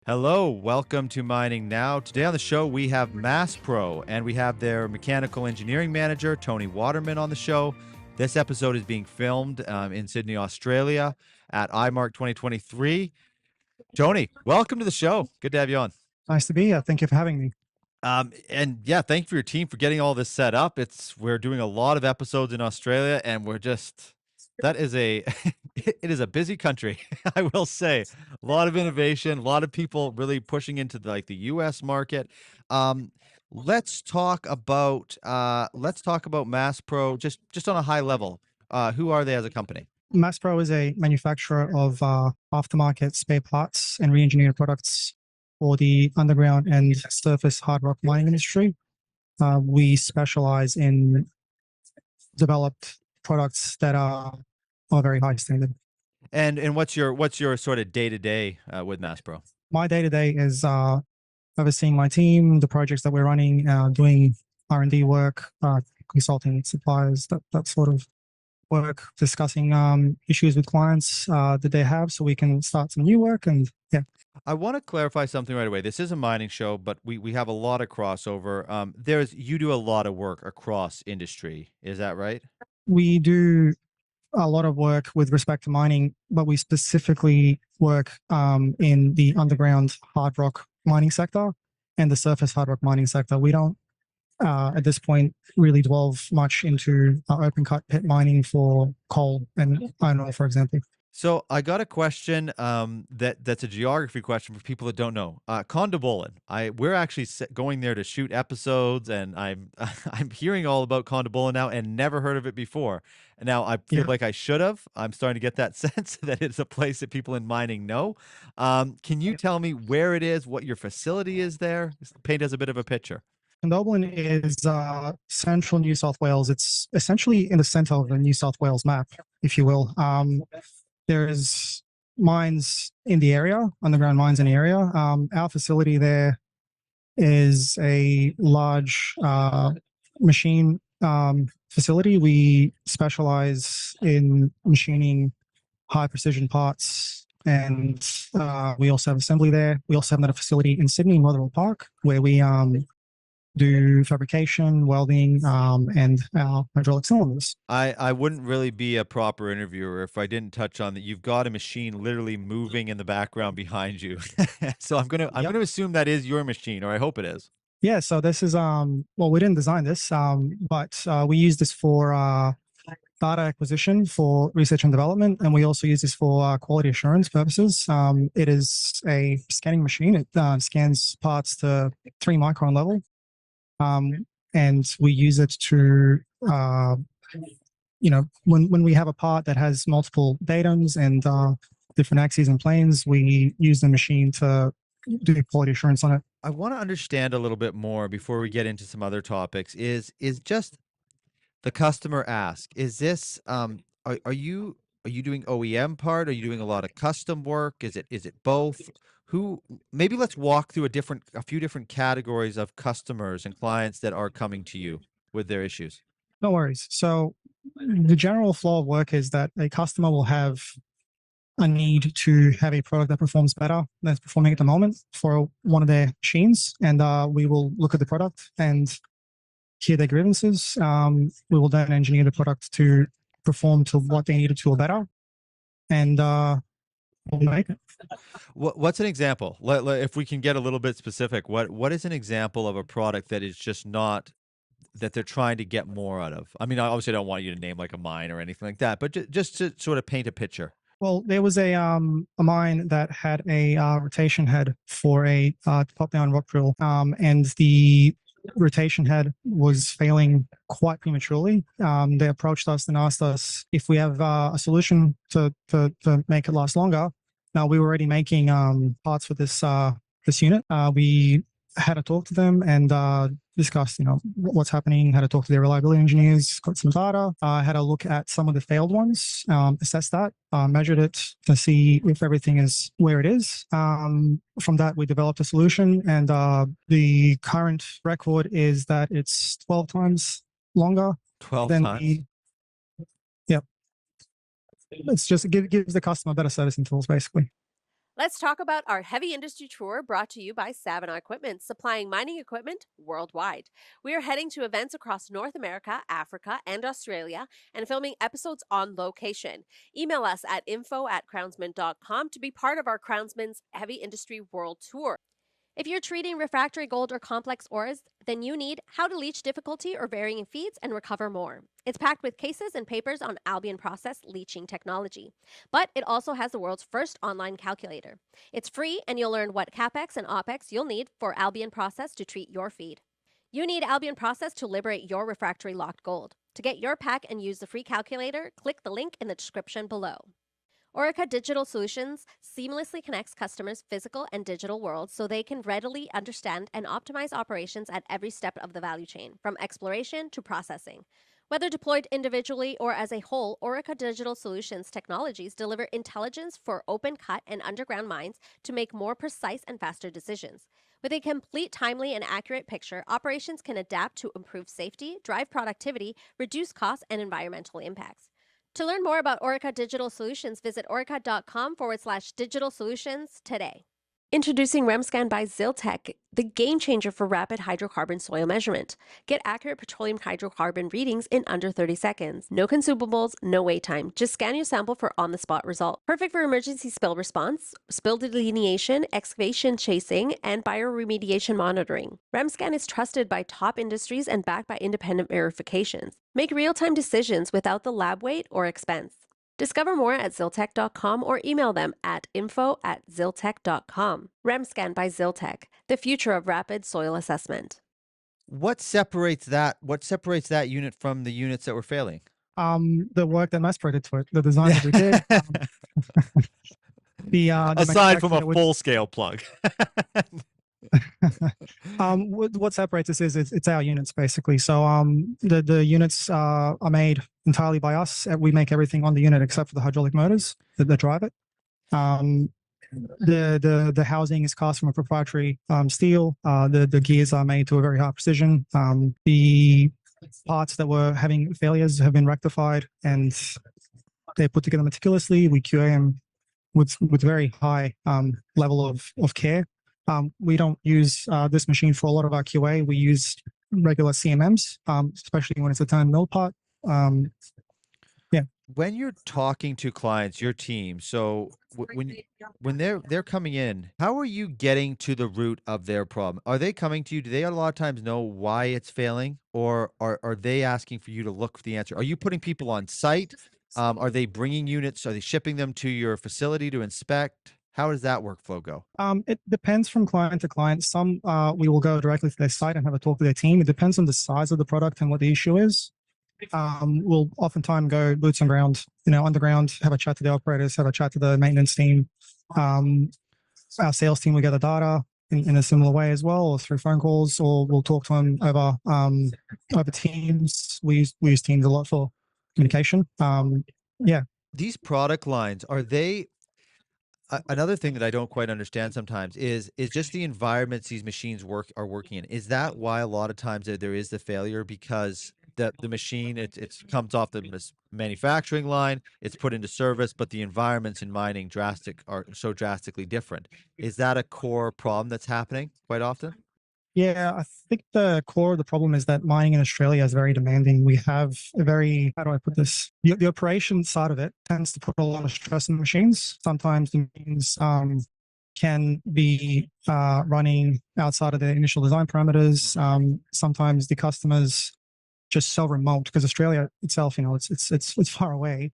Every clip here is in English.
Hello, welcome to Mining Now. Today on the show, we have MASPRO and we have their mechanical engineering manager, Tony Waterman, on the show. This episode is being filmed in Sydney, Australia at IMARC 2023. Tony, welcome to the show. Good to have you on. Nice to be here. Thank you for having me. And yeah, thank you for your team for getting all this set up. We're doing a lot of episodes in Australia, and that is a it is a busy country. I will say, a lot of innovation, a lot of people really pushing into the U.S. market. Um, let's talk about MassPro just on a high level. Who are they as a company? MASPRO is a manufacturer of aftermarket spare parts and re-engineered products for the underground and surface hard rock mining industry. We specialize in developed products that are very high standard. And what's your sort of day to day with MassPro? My day-to-day is overseeing my team, the projects that we're running, doing R&D work, consulting suppliers, that sort of work, discussing issues with clients that they have so we can start some new work. And yeah. I want to clarify something right away. This is a mining show, but we have a lot of crossover. You do a lot of work across industry. Is that right? We do a lot of work with respect to mining, but we specifically work in the underground hard rock mining sector and the surface hard rock mining sector. We don't, at this point, really delve much into open cut pit mining for coal and iron ore, for example. So I got a question that's a geography question for people that don't know. Condobolin. We're actually going there to shoot episodes, and I'm I'm hearing all about Condobolin now and never heard of it before. And now I feel like I should have. I'm starting to get that sense that it's a place that people in mining know. Can you tell me where it is, what your facility is there? Just paint us a bit of a picture. Condobolin is central New South Wales. It's essentially in the center of the New South Wales map, if you will. There's mines in the area, underground mines in the area. Our facility there is a large machine facility. We specialize in machining high precision parts, and we also have assembly there. We also have another facility in Sydney, Motherwell Park, where we do fabrication, welding, and our hydraulic cylinders. I wouldn't really be a proper interviewer if I didn't touch on that. You've got a machine literally moving in the background behind you. So I'm gonna assume that is your machine, or I hope it is. Yeah, so this is well, we didn't design this, but we use this for data acquisition for research and development, and we also use this for quality assurance purposes. It is a scanning machine. It scans parts to 3 micron level. And we use it to, when we have a part that has multiple datums and different axes and planes, we use the machine to do quality assurance on it. I want to understand a little bit more before we get into some other topics. Is just the customer ask? Is this are you doing OEM part? Are you doing a lot of custom work? Is it both? Who Maybe let's walk through a few different categories of customers and clients that are coming to you with their issues. No worries. So the general flow of work is that a customer will have a need to have a product that performs better than it's performing at the moment for one of their machines. And we will look at the product and hear their grievances. We will then engineer the product to perform to what they needed to or better. And we'll make it. What's an example? If we can get a little bit specific, what is an example of a product that is just not that they're trying to get more out of? I mean, I obviously don't want you to name like a mine or anything like that, but just to sort of paint a picture. Well, there was a mine that had a rotation head for a top-down rock drill, and the rotation head was failing quite prematurely. They approached us and asked us if we have a solution to make it last longer. Now, we were already making parts for this unit. We had to talk to them and discuss, what's happening, had to talk to their reliability engineers, got some data, had a look at some of the failed ones, assess that, measured it to see if everything is where it is. From that, we developed a solution, and the current record is that it's 12 times longer 12 than times. Yep. It's just, it gives the customer better service and tools, basically. Let's talk about our heavy industry tour brought to you by Savar Equipment, supplying mining equipment worldwide. We are heading to events across North America, Africa, and Australia and filming episodes on location. Email us at info@crownsman.com to be part of our Crownsman's Heavy Industry World Tour. If you're treating refractory gold or complex ores, then you need How to Leach Difficulty or Varying Feeds and Recover More. It's packed with cases and papers on Albion process leaching technology. But it also has the world's first online calculator. It's free and you'll learn what CapEx and OpEx you'll need for Albion process to treat your feed. You need Albion process to liberate your refractory locked gold. To get your pack and use the free calculator, click the link in the description below. Orica Digital Solutions seamlessly connects customers' physical and digital worlds so they can readily understand and optimize operations at every step of the value chain, from exploration to processing. Whether deployed individually or as a whole, Orica Digital Solutions technologies deliver intelligence for open cut and underground mines to make more precise and faster decisions. With a complete, timely, and accurate picture, operations can adapt to improve safety, drive productivity, reduce costs, and environmental impacts. To learn more about Orica Digital Solutions, visit orica.com/digital solutions today. Introducing RemScan by Ziltech, the game changer for rapid hydrocarbon soil measurement. Get accurate petroleum hydrocarbon readings in under 30 seconds. No consumables, no wait time. Just scan your sample for on-the-spot result. Perfect for emergency spill response, spill delineation, excavation chasing, and bioremediation monitoring. RemScan is trusted by top industries and backed by independent verifications. Make real-time decisions without the lab wait or expense. Discover more at Ziltech.com or email them at info@ziltech.com. RemScan by Ziltech, the future of rapid soil assessment. What separates that? What separates that unit from the units that were failing? The work that MASPRO did to it, the design that we did, the Aside from manufacturing a that we full scale plug. what separates us is it's our units basically. So the units are made entirely by us. We make everything on the unit except for the hydraulic motors that drive it. The housing is cast from a proprietary steel. The gears are made to a very high precision. The parts that were having failures have been rectified and they're put together meticulously. We QA them with very high level of care. We don't use this machine for a lot of our QA. We use regular CMMs, especially when it's a turn mill part. Yeah. When you're talking to clients, your team, so when they're coming in, how are you getting to the root of their problem? Are they coming to you? Do they a lot of times know why it's failing, or are they asking for you to look for the answer? Are you putting people on site? Are they bringing units? Are they shipping them to your facility to inspect? How does that workflow go? It depends from client to client. Some we will go directly to their site and have a talk with their team. It depends on the size of the product and what the issue is. We'll oftentimes go boots on ground, underground, have a chat to the operators, have a chat to the maintenance team. Our sales team will gather data in a similar way as well, or through phone calls, or we'll talk to them over Teams. We use Teams a lot for communication. Yeah. These product lines, are they another thing that I don't quite understand sometimes is just the environments these machines are working in. Is that why a lot of times there is the failure, because the machine it comes off the manufacturing line, it's put into service, but the environments in mining are so drastically different? Is that a core problem that's happening quite often? Yeah, I think the core of the problem is that mining in Australia is very demanding. We have a very, how do I put this? The operation side of it tends to put a lot of stress on the machines. Sometimes the machines can be running outside of the initial design parameters. Sometimes the customers just so remote because Australia itself, it's far away.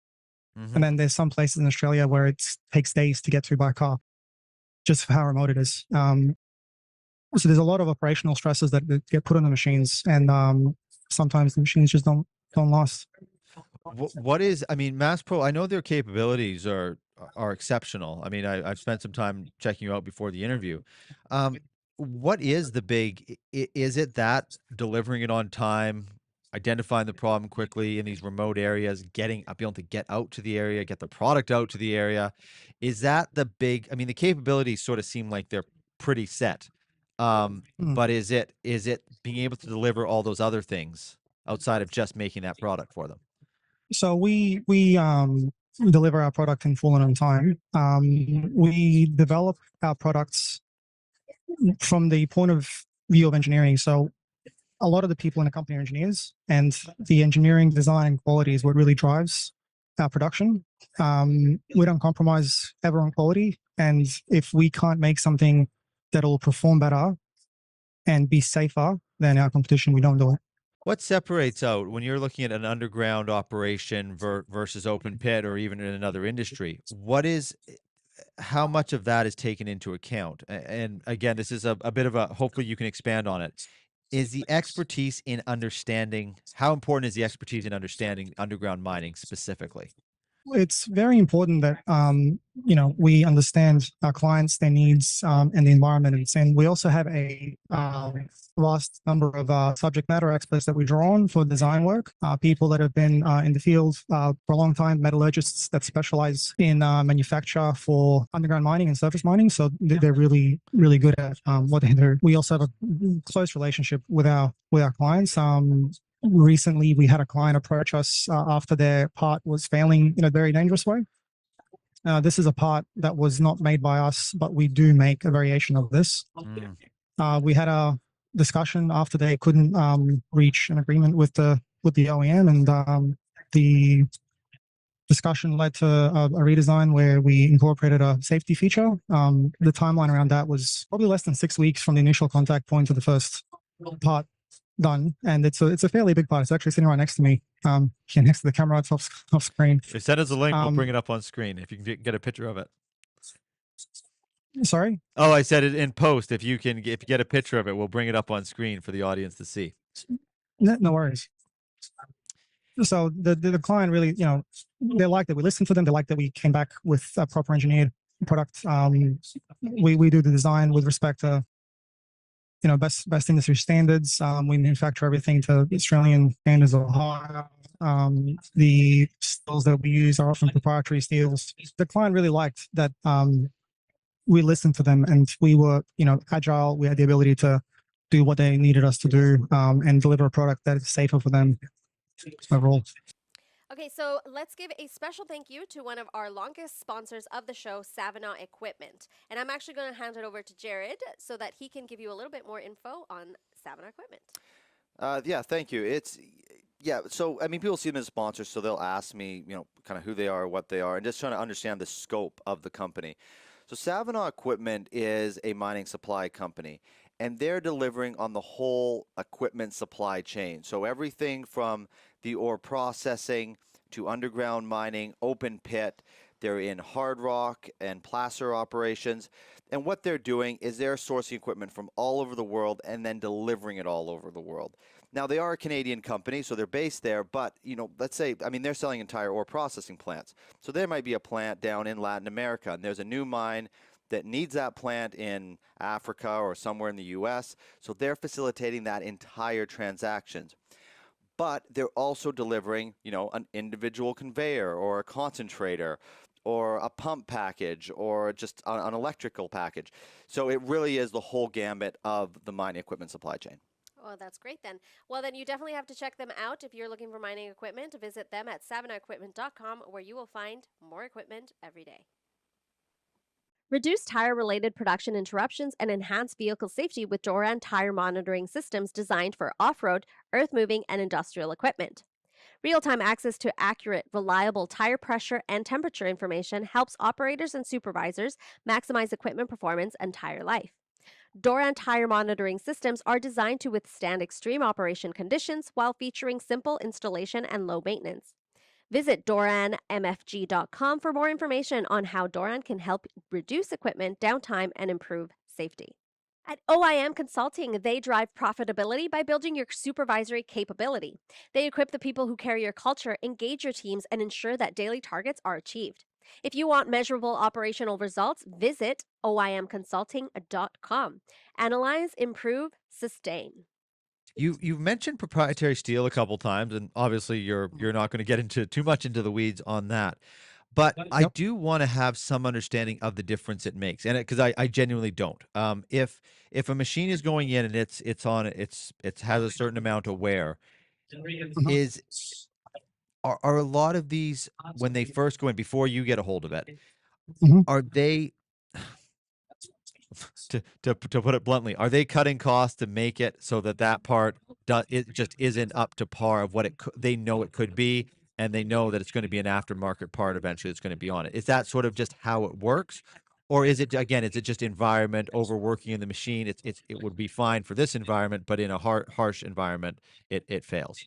And then there's some places in Australia where it takes days to get to by car, just for how remote it is. So there's a lot of operational stresses that get put on the machines, and sometimes the machines just don't last. What is, I mean, MASPRO, I know their capabilities are exceptional. I mean, I've spent some time checking you out before the interview. What is the big, is it that delivering it on time, identifying the problem quickly in these remote areas, being able to get out to the area, get the product out to the area? Is that the big, I mean, the capabilities sort of seem like they're pretty set. But is it being able to deliver all those other things outside of just making that product for them? So we deliver our product in full and on time. We develop our products from the point of view of engineering. So a lot of the people in the company are engineers, and the engineering, design, and quality is what really drives our production. We don't compromise ever on quality, and if we can't make something that'll perform better and be safer than our competition, we don't do it. What separates out when you're looking at an underground operation versus open pit or even in another industry? How much of that is taken into account? And again, this is a bit of a, hopefully you can expand on it. Is the expertise in understanding, how important is the expertise in understanding underground mining specifically? It's very important that we understand our clients, their needs, and the environment. And we also have a vast number of subject matter experts that we draw on for design work. People that have been in the field for a long time, metallurgists that specialize in manufacture for underground mining and surface mining. So they're really, really good at what they do. We also have a close relationship with our clients. Recently, we had a client approach us after their part was failing in a very dangerous way. This is a part that was not made by us, but we do make a variation of this. We had a discussion after they couldn't reach an agreement with the OEM, and the discussion led to a redesign where we incorporated a safety feature. The timeline around that was probably less than 6 weeks from the initial contact point to the first part done, and it's a fairly big part. It's actually sitting right next to me, next to the camera. It's off screen. If you send us a link, we'll bring it up on screen if you can get a picture of it. Sorry? Oh, I said it in post. If you get a picture of it, we'll bring it up on screen for the audience to see. No worries. So the client really, they liked that we listened to them. They liked that we came back with a proper engineered product. We do the design with respect to best industry standards. We manufacture everything to Australian standards or higher. The steels that we use are often proprietary steels. The client really liked that we listened to them, and we were, agile. We had the ability to do what they needed us to do, and deliver a product that is safer for them overall. Okay, so let's give a special thank you to one of our longest sponsors of the show, Savar Equipment. And I'm actually going to hand it over to Jared so that he can give you a little bit more info on Savar Equipment. Yeah, thank you. So I mean, people see them as sponsors, so they'll ask me, kind of who they are, what they are, and just trying to understand the scope of the company. So Savar Equipment is a mining supply company, and they're delivering on the whole equipment supply chain. So everything from the ore processing to underground mining, open pit. They're in hard rock and placer operations. And what they're doing is they're sourcing equipment from all over the world and then delivering it all over the world. Now, they are a Canadian company, so they're based there, but, let's say, they're selling entire ore processing plants. So there might be a plant down in Latin America, and there's a new mine that needs that plant in Africa or somewhere in the US. So they're facilitating that entire transactions. But they're also delivering, an individual conveyor or a concentrator or a pump package or just an electrical package. So it really is the whole gambit of the mining equipment supply chain. Oh, that's great then. Well, then you definitely have to check them out if you're looking for mining equipment. Visit them at savanaequipment.com, where you will find more equipment every day. Reduce tire-related production interruptions and enhance vehicle safety with Doran tire monitoring systems designed for off-road, earth-moving, and industrial equipment. Real-time access to accurate, reliable tire pressure and temperature information helps operators and supervisors maximize equipment performance and tire life. Doran tire monitoring systems are designed to withstand extreme operation conditions while featuring simple installation and low maintenance. Visit doranmfg.com for more information on how Doran can help reduce equipment downtime and improve safety. At OIM Consulting, they drive profitability by building your supervisory capability. They equip the people who carry your culture, engage your teams, and ensure that daily targets are achieved. If you want measurable operational results, visit oimconsulting.com. Analyze, improve, sustain. You've mentioned proprietary steel a couple times, and obviously you're not going to get into too much into the weeds on that. But I do want to have some understanding of the difference it makes, and because I genuinely don't. If a machine is going in and it has a certain amount of wear, are a lot of these when they first go in before you get a hold of it? Mhm. Are they to put it bluntly, are they cutting costs to make it so that that part it just isn't up to par of what they know it could be, and they know that it's going to be an aftermarket part eventually that's going to be on it? Is that sort of just how it works, or is it again? Is it just environment overworking in the machine? It would be fine for this environment, but in a harsh environment, it fails.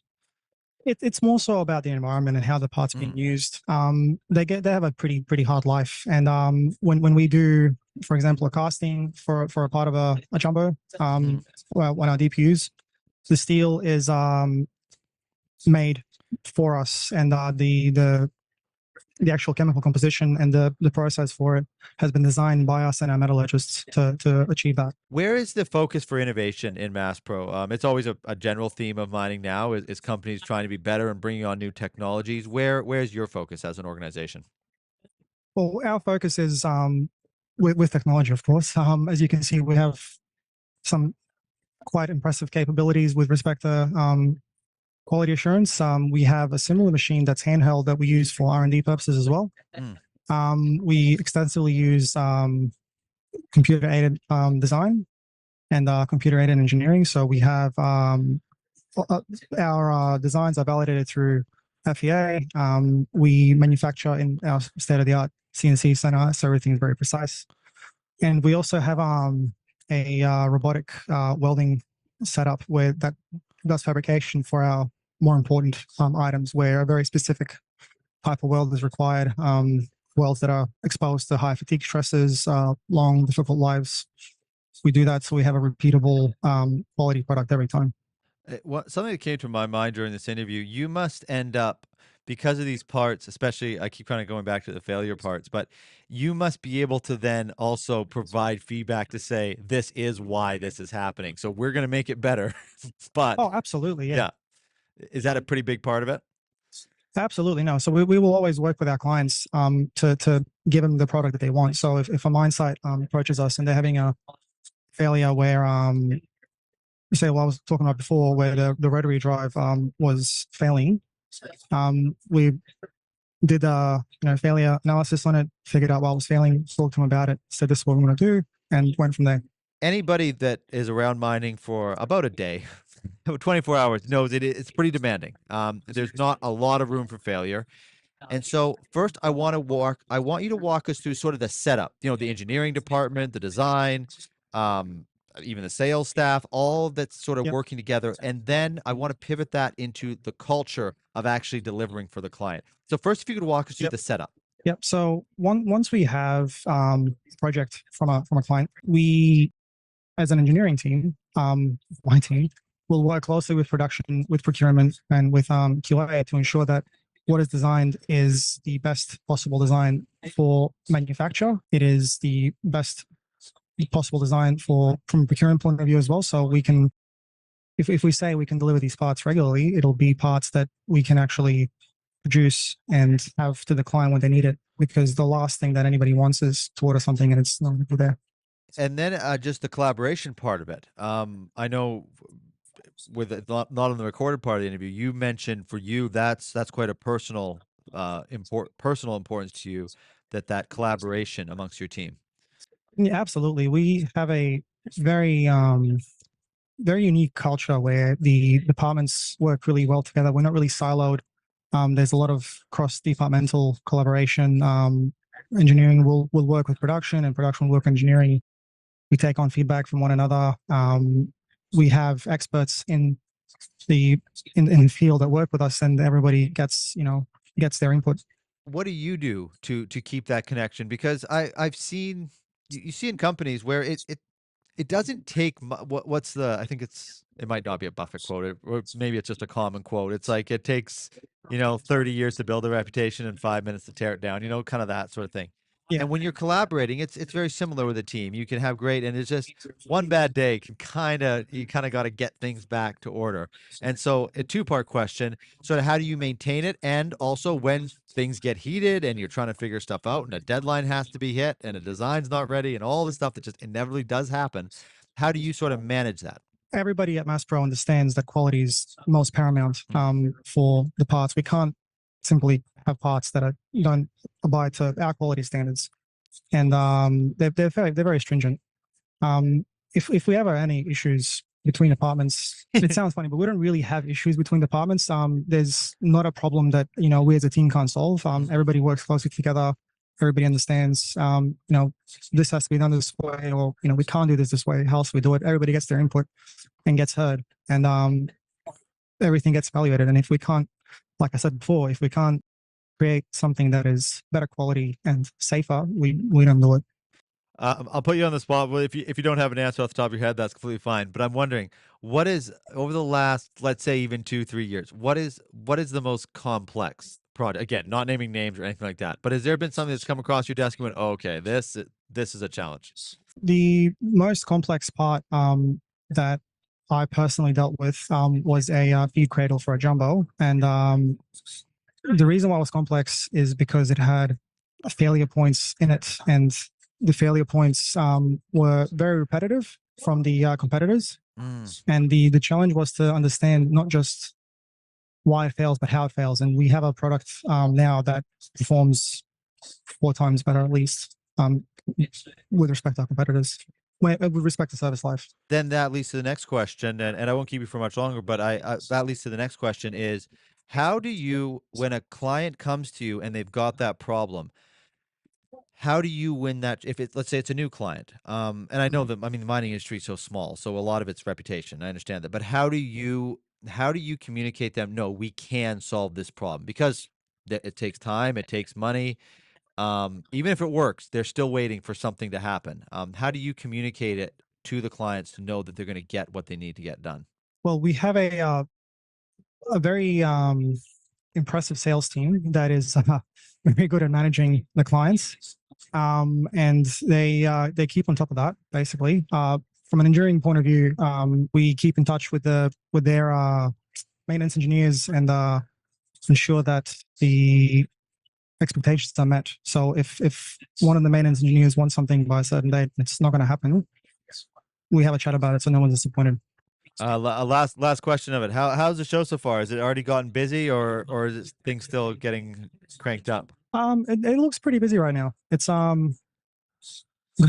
It's more so about the environment and how the parts being used. They have a pretty hard life, and when we do, for example, a casting for a part of a jumbo, well, one of our DPUs, the steel is made for us, and the actual chemical composition and the process for it has been designed by us and our metallurgists to achieve that. Where is the focus for innovation in MASPRO? It's always a general theme of mining now is companies trying to be better and bringing on new technologies. Where's your focus as an organization? Well, our focus is with technology, of course. As you can see, we have some quite impressive capabilities with respect to quality assurance. We have a similar machine that's handheld that we use for R&D purposes as well. We extensively use computer-aided design and computer-aided engineering. So we have our designs are validated through FEA. We manufacture in our state-of-the-art CNC center, so everything is very precise. And we also have a robotic welding setup that does fabrication for our more important items, where a very specific type of weld is required. Welds that are exposed to high fatigue stresses, long, difficult lives. We do that so we have a repeatable quality product every time. Something that came to my mind during this interview, you must end up, because of these parts, especially, I keep kind of going back to the failure parts, but you must be able to then also provide feedback to say, this is why this is happening. So we're going to make it better. But Oh, absolutely. Yeah. Is that a pretty big part of it? Absolutely. No. So we will always work with our clients to give them the product that they want. So if a mine site approaches us and they're having a failure where say what I was talking about before, where the rotary drive was failing, we did failure analysis on it, figured out why it was failing, spoke to them about it, said this is what we're going to do, and went from there. Anybody that is around mining for about a day, 24 hours, knows it's pretty demanding. There's not a lot of room for failure. And so first I want you to walk us through sort of the setup, the engineering department, the design, even the sales staff, all that's sort of working together. And then I want to pivot that into the culture of actually delivering for the client. So first, if you could walk us through the setup. Yep. So once we have a project from a client, we, as an engineering team, my team, will work closely with production, with procurement, and with QA to ensure that what is designed is the best possible design for manufacture. It is the best possible design from a procurement point of view as well. So we can, if we say we can deliver these parts regularly, it'll be parts that we can actually produce and have to the client when they need it. Because the last thing that anybody wants is to order something and it's not there. And then just the collaboration part of it. I know with not on the recorded part of the interview, you mentioned for you that's quite a personal personal importance to you, that collaboration amongst your team. Yeah, absolutely. We have a very very unique culture where the departments work really well together. We're not really siloed. There's a lot of cross-departmental collaboration. Engineering will work with production, and production will work with engineering. We take on feedback from one another. We have experts in the field that work with us, and everybody gets their input. What do you do to keep that connection? Because I've seen you see in companies where it doesn't take what's the, I think it might not be a Buffett quote, or maybe it's just a common quote. It's like it takes 30 years to build a reputation and 5 minutes to tear it down, kind of that sort of thing. Yeah. And when you're collaborating, it's very similar with a team. You can have great, and it's just one bad day can you kind of got to get things back to order. And so a two-part question, sort of how do you maintain it? And also when things get heated and you're trying to figure stuff out and a deadline has to be hit and a design's not ready and all the stuff that just inevitably does happen, how do you sort of manage that? Everybody at MASPRO understands that quality is most paramount for the parts. We can't simply have parts that don't abide to our quality standards, and they're very stringent. If we ever any issues between departments, it sounds funny, but we don't really have issues between departments. There's not a problem that we as a team can't solve. Everybody works closely together. Everybody understands. This has to be done this way, or we can't do this way. How else we do it? Everybody gets their input and gets heard, and everything gets evaluated. And if we can't, like I said before, if we can't create something that is better quality and safer, we don't do it. I'll put you on the spot. Well, if you don't have an answer off the top of your head, that's completely fine. But I'm wondering, what is over the last, let's say, even 2-3 years, what is the most complex product? Again, not naming names or anything like that. But has there been something that's come across your desk and went, oh, okay, this is a challenge? The most complex part that I personally dealt with was a feed cradle for a jumbo, and the reason why it was complex is because it had failure points in it, and the failure points were very repetitive from the competitors. And the challenge was to understand not just why it fails, but how it fails. And we have a product now that performs 4 times better, at least, with respect to our competitors, with respect to service life. Then that leads to the next question, and I won't keep you for much longer, but that leads to the next question is, how do you, when a client comes to you and they've got that problem, how do you win that? If it, let's say it's a new client, and I know that, I mean, the mining industry is so small, so a lot of it's reputation. I understand that, but how do you communicate them? No, we can solve this problem, because it takes time, it takes money. Even if it works, they're still waiting for something to happen. How do you communicate it to the clients to know that they're going to get what they need to get done? Well, we have a very impressive sales team that is very good at managing the clients, and they keep on top of that. Basically, from an engineering point of view, we keep in touch with their maintenance engineers and ensure that the expectations are met. So if one of the maintenance engineers wants something by a certain date, it's not going to happen. We have a chat about it, so no one's disappointed. Last question of it. How's the show so far? Has it already gotten busy, or is it things still getting cranked up? It looks pretty busy right now. It's got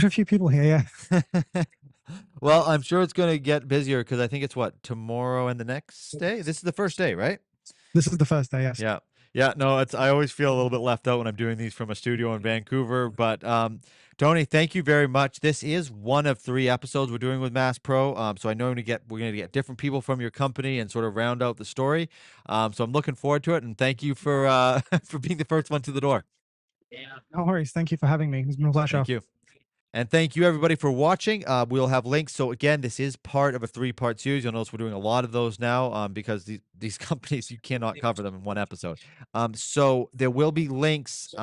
a few people here, yeah. Well, I'm sure it's going to get busier, because I think it's what, tomorrow and the next day? This is the first day, right? This is the first day, yes. Yeah. Yeah, no, I always feel a little bit left out when I'm doing these from a studio in Vancouver. But Tony, thank you very much. This is one of 3 episodes we're doing with MASPRO. So I know we're going to get different people from your company and sort of round out the story. So I'm looking forward to it, and thank you for for being the first one to the door. No worries. Thank you for having me. It's been a pleasure. Thank you. And thank you, everybody, for watching. We'll have links. So, again, this is part of a 3-part series. You'll notice we're doing a lot of those now because these companies, you cannot cover them in one episode. So there will be links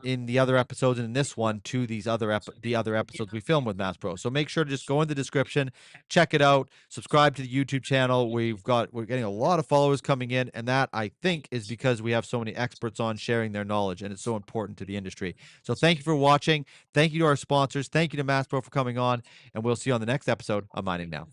in the other episodes and in this one to these other episodes we filmed with MASPRO. So make sure to just go in the description, check it out, subscribe to the YouTube channel. We're getting a lot of followers coming in, and that, I think, is because we have so many experts on sharing their knowledge, and it's so important to the industry. So thank you for watching. Thank you to our sponsors. Thank you to MASPRO for coming on, and we'll see you on the next episode of Mining Now.